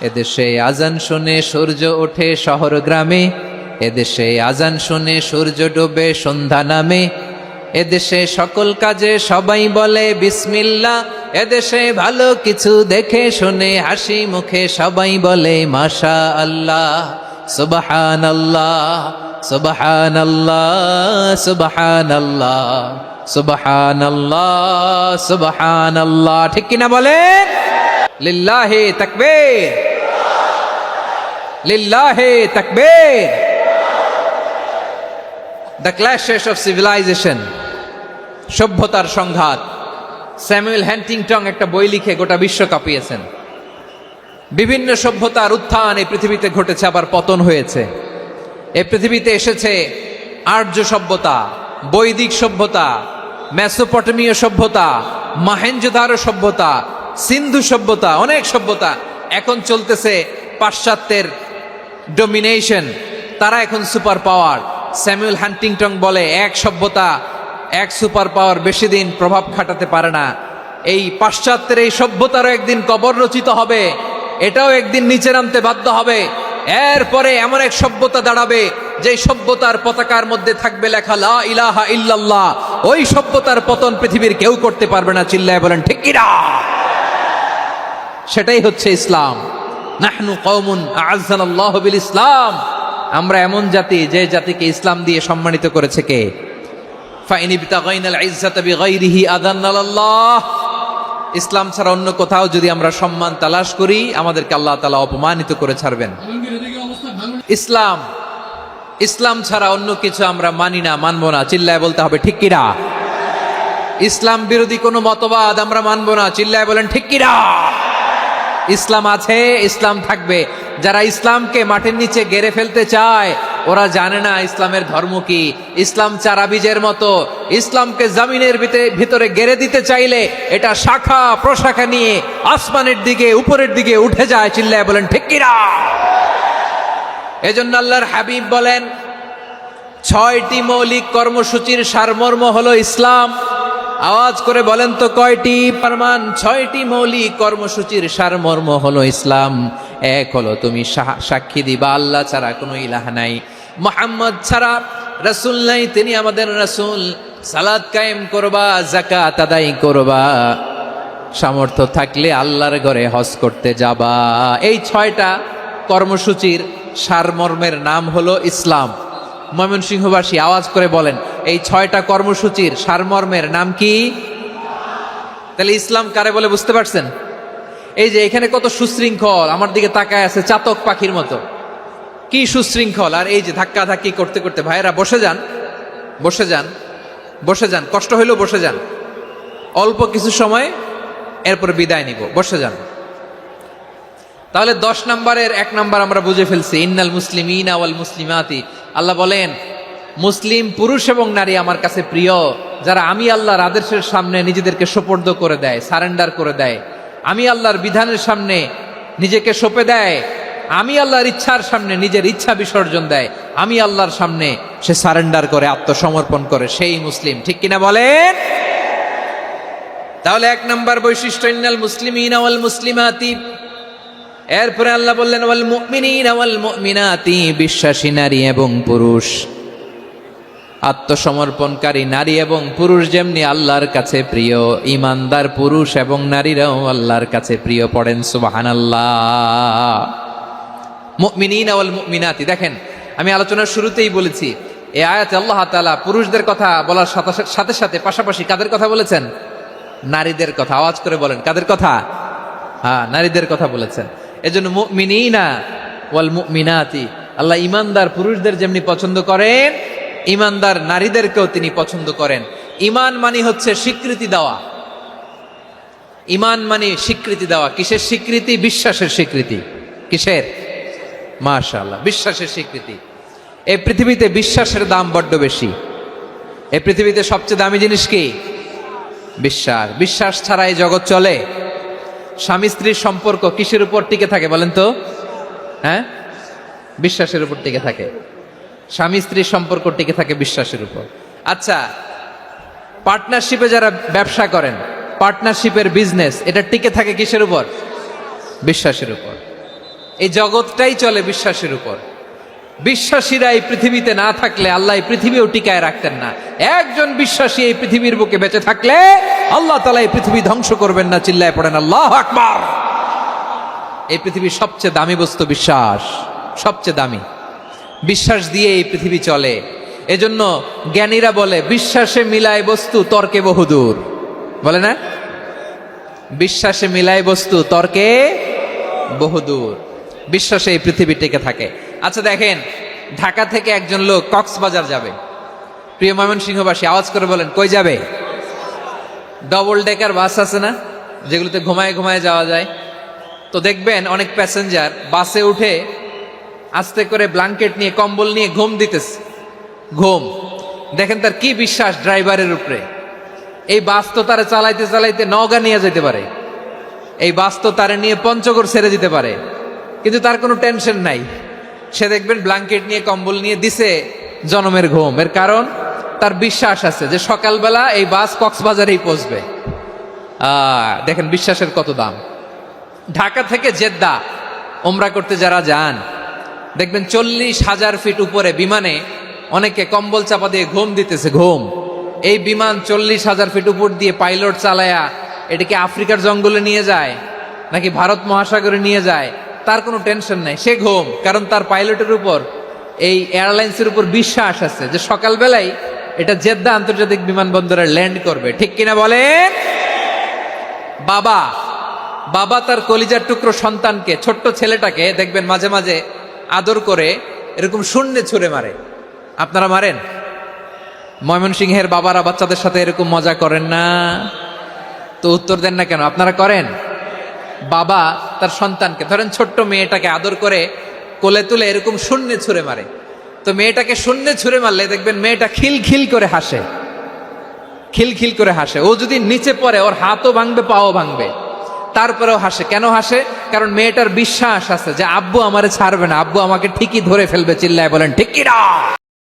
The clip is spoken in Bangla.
এদেশে আজান শুনে সূর্য ওঠে শহর গ্রামে, এদেশে আজান শুনে সূর্য ডোবে সন্ধ্যা নামে, এদেশে সকল কাজে সবাই বলে বিসমিল্লাহ, এদেশে ভালো কিছু দেখে শুনে হাসি মুখে সবাই বলে মাশা আল্লাহ, সুবহানাল্লাহ সুবহানাল্লাহ সুবহানাল্লাহ সুবহানাল্লাহ সুবহানাল্লাহ। ঠিক কিনা বলেন? লিল্লাহি তাকবীর, লিল্লাহি তাকবীর। দ্য ক্ল্যাশেস অফ সিভিলাইজেশন, সভ্যতার সংঘাত। স্যামুয়েল হ্যান্টিংটন একটা বই লিখে গোটা বিশ্ব কাঁপিয়েছেন। বিভিন্ন সভ্যতার উত্থান এই পৃথিবীতে ঘটেছে, আবার পতন হয়েছে। এই পৃথিবীতে এসেছে আর্য সভ্যতা, বৈদিক সভ্যতা, মেসোপটেমীয় সভ্যতা, মহেঞ্জোদারো সভ্যতা, সিন্ধু সভ্যতা, অনেক সভ্যতা। এখন চলতেছে পাশ্চাত্যের ডমিনেশন, তারা এখন সুপার পাওয়ার। স্যামুয়েল হ্যান্টিংটন বলে এক সভ্যতা, এক সুপার পাওয়ার বেশি দিন প্রভাব খাটাতে পারে না। এই পাশ্চাত্যের এই সভ্যতারও একদিন কবর রচিত হবে, এটাও একদিন নিচে নামতে বাধ্য হবে। এরপরে এমন এক সভ্যতা দাঁড়াবে যে সভ্যতার পতাকার মধ্যে থাকবে লেখা লা ইলাহা ইল্লাল্লাহ। ওই সভ্যতার পতন পৃথিবীর কেউ করতে পারবে না। চিল্লায় বলেন ঠিক কিনা? সেটাই হচ্ছে ইসলাম। নাহনু কওমুন আ'আজ্জানাল্লাহু বিল ইসলাম, আমরা এমন জাতি যে জাতিকে ইসলাম দিয়ে সম্মানিত করেছে কে? ফাইন ইবতাগাইনাল ইজ্জাতা বিগাইরিহি আযান্নাল্লাহ। ইসলাম ছাড়া অন্য কোথাও যদি আমরা সম্মান তালাশ করি, আমাদেরকে আল্লাহ তাআলা অপমানিত করে ছাড়বেন। ইসলাম, ইসলাম ছাড়া অন্য কিছু আমরা মানি না, মানব না। চিল্লায় বলতে হবে ঠিক কিনা? ইসলাম বিরোধী কোনো মতবাদ আমরা মানব না। চিল্লায় বলেন ঠিক কিনা? ইসলাম আছে, ইসলাম থাকবে। যারা ইসলামকে মাটির নিচে গেড়ে ফেলতে চায়, ওরা জানে না ইসলামের ধর্ম কি। ইসলাম চারা বীজের মতো, ইসলামকে জমিনের ভিতরে গেড়ে দিতে চাইলে এটা শাখা প্রশাখা নিয়ে আসমানের দিকে, উপরের দিকে উঠে যায়। চিল্লায় বলেন ঠিক কিনা? এজন্য আল্লাহর হাবিব বলেন, 6টি মৌলিক কর্মসূচির সারমর্ম হলো ইসলাম। আওয়াজ করে বলেন তো কয়টি? ফরমান 6টি মৌলিক কর্মসূচির সারমর্ম হলো ইসলাম। এক হলো তুমি সাক্ষী দিবা আল্লাহ ছাড়া কোনো ইলাহ নাই, মুহাম্মদ ছাড়া রাসূল নাই, তিনি আমাদের রাসূল। সালাত কায়েম করবা, যাকাত আদায় করবা, সামর্থ্য থাকলে আল্লাহর ঘরে হজ করতে যাবা। এই 6টা কর্মসূচির সারমর্মের নাম হলো ইসলাম। ময়মনসিংহবাসী আওয়াজ করে বলেন, এই 6টা কর্মসূচির সারমর্মের নাম কি? তাহলে ইসলাম কারে বলে বুঝতে পারছেন? এই যে এখানে কত সুশৃঙ্খল, আমার দিকে তাকায় আছে চাতক পাখির মতো, কি সুশৃঙ্খল। আর এই যে ধাক্কা ধাক্কি করতে করতে, ভাইয়েরা বসে যান, বসে যান, বসে যান, কষ্ট হইলেও বসে যান, অল্প কিছু সময়, এরপর বিদায় নিব, বসে যান। তাহলে 10 নম্বরের 1 নম্বর আমরা বুঝে ফেলছি, ইন্নাল মুসলিমিনা ওয়াল মুসলিমাতি। আল্লাহ বলেন, মুসলিম পুরুষ এবং নারী আমার কাছে প্রিয়, যারা আমি আল্লাহর আদেশের সামনে নিজেদেরকে সোপর্দ করে দেয়, সারেন্ডার করে দেয়, আমি আল্লাহর বিধানের সামনে নিজেকে সঁপে দেয়, আমি আল্লাহর ইচ্ছার সামনে নিজের ইচ্ছা বিসর্জন দেয়, আমি আল্লাহর সামনে সে সারেন্ডার করে, আত্মসমর্পণ করে, সেই মুসলিম। ঠিক কিনা বলেন? তাহলে 1 নম্বর বৈশিষ্ট্য ইন্নাল মুসলিমিনা ওয়াল মুসলিমাতি। এরপরে আল্লাহ বললেন ওয়াল মুমিনিনা ওয়াল মুমিনাতি, বিশ্বাসী নারী এবং পুরুষ, আত্মসমর্পণকারী নারী এবং পুরুষ যেমনি আল্লাহর কাছে প্রিয়, ইমানদার পুরুষ এবং নারীরাও আল্লাহর কাছে প্রিয়। পড়েন সুবহানাল্লাহ। মুমিনিনা ওয়াল মুমিনাতি। দেখেন, আমি আলোচনার শুরুতেই বলেছি, এই আয়াতে আল্লাহ তাআলা পুরুষদের কথা বলার সাথে সাথে পাশাপাশি কাদের কথা বলেছেন? নারীদের কথা। আওয়াজ করে বলেন, কাদের কথা? হ্যাঁ, নারীদের কথা বলেছেন। এজন্য মুমিনিনা ওয়াল মুমিনাতি, আল্লাহ ইমানদার পুরুষদের যেমনি পছন্দ করেন, ইমানদার নারীদেরকেও তিনি পছন্দ করেন। ঈমান মানে হচ্ছে স্বীকৃতি দেওয়া। ঈমান মানে স্বীকৃতি দেওয়া। কিসের স্বীকৃতি? বিশ্বাসের স্বীকৃতি। কিসের? মাশাআল্লাহ, বিশ্বাসের স্বীকৃতি। এই পৃথিবীতে বিশ্বাসের দাম বড্ড বেশি। এই পৃথিবীতে সবচেয়ে দামি জিনিস কি? বিশ্বাস। বিশ্বাস ছাড়া এই জগৎ চলে? স্বামী স্ত্রীর সম্পর্ক কিসের উপর টিকে থাকে বলেন তো? হ্যাঁ, বিশ্বাসের উপর টিকে থাকে। স্বামী স্ত্রীর সম্পর্ক টিকে থাকে বিশ্বাসের উপর। আচ্ছা, পার্টনারশিপে যারা ব্যবসা করেন, পার্টনারশিপের বিজনেস, এটা টিকে থাকে কিসের উপর? বিশ্বাসের উপর। এই জগৎটাই চলে বিশ্বাসের উপর। বিশ্বাসীরা এই পৃথিবীতে না থাকলে আল্লাহ এই পৃথিবীও টিকায় রাখতেন না। একজন বিশ্বাসী এই পৃথিবীর বুকে বেঁচে থাকলে আল্লাহ তাআলা এই পৃথিবী ধ্বংস করবেন না। চিল্লায় পড়েন আল্লাহু আকবার। এই পৃথিবীর সবচেয়ে দামি বস্তু বিশ্বাস, সবচেয়ে দামি। বিশ্বাস দিয়ে এই পৃথিবী চলে। এজন্য জ্ঞানীরা বলে বিশ্বাসে মিলায় বস্তু তর্কে বহুদূর, বলে না? বিশ্বাসে মিলায় বস্তু তর্কে বহুদূর। বিশ্বাসে এই পৃথিবী টিকে থাকে। আচ্ছা দেখেন, ঢাকা থেকে একজন লোক কক্সবাজার যাবে। প্রিয় ময়মনসিংহবাসী আওয়াজ করে বলেন, কই যাবে? ডবল ডেকার বাস আছে না, যেগুলোতে ঘুমায় ঘুমায় যাওয়া যায়। তো দেখবেন অনেক প্যাসেঞ্জার বাসে উঠে আস্তে করে ব্ল্যাঙ্কেট নিয়ে কম্বল নিয়ে ঘুম দিতেছে। ঘুম দেখেন তার কি বিশ্বাস ড্রাইভারের উপরে। এই বাস তো তারা চালাইতে চালাইতে নওগাঁ নিয়ে যেতে পারে, এই বাস তো তারা নিয়ে পঞ্চগড় ছেড়ে দিতে পারে, কিন্তু তার কোনো টেনশন নাই। সে দেখবেন ব্ল্যাঙ্কেট নিয়ে কম্বল নিয়ে দিছে জনমের ঘুম। এর কারণ তার বিশ্বাস আছে যে সকালবেলা এই বাস কক্সবাজারেই পৌঁছবে। দেখেন বিশ্বাসের কত দাম। ঢাকা থেকে জেদ্দা ওমরা করতে যারা যান দেখবেন 40,000 ফিট উপরে বিমানে অনেকে কম্বল চাপা দিয়ে ঘুম দিতেছে। ঘুম এই বিমান 40,000 ফিট উপর দিয়ে পাইলট চালায়া এটাকে আফ্রিকার জঙ্গলে নিয়ে যায় নাকি ভারত মহাসাগরে নিয়ে যায়, তার কোনো টেনশন নাই। সে ঘুম, কারণ তার পাইলটের উপর, এই এয়ারলাইন্সের উপর বিশ্বাস আছে যে সকালবেলায় এটা জেদ্দা আন্তর্জাতিক বিমানবন্দরে ল্যান্ড করবে। ঠিক কিনা বলেন? বাবা বাবা তার কলিজার টুকরো সন্তানকে, ছোট্ট ছেলেটাকে দেখবেন মাঝে মাঝে আদর করে এরকম শূন্যে ছুঁড়ে মারে। আপনারা মারেন? ময়মনসিংহের বাবারা বাচ্চাদের সাথে এরকম মজা করেন না? তো উত্তর দেন না কেন? আপনারা করেন? বাবা তার সন্তানকে, ধরেন ছোট্ট মেয়েটাকে আদর করে কোলে তুলে এরকম শূন্যে ছুঁড়ে মারে। তো মেয়েটাকে শূন্যে ছুঁড়ে মারলে দেখবেন মেয়েটা খিলখিল করে হাসে, খিলখিল করে হাসে। ও যদি নিচে পড়ে ওর হাতও ভাঙবে, পাও ভাঙবে, তারপরেও হাসে। কেন হাসে? কারণ মেয়েটার বিশ্বাস আছে যে আব্বু আমারে ছাড়বে না, আব্বু আমাকে ঠিকই ধরে ফেলবে। চিল্লায় বলেন ঠিক কিনা?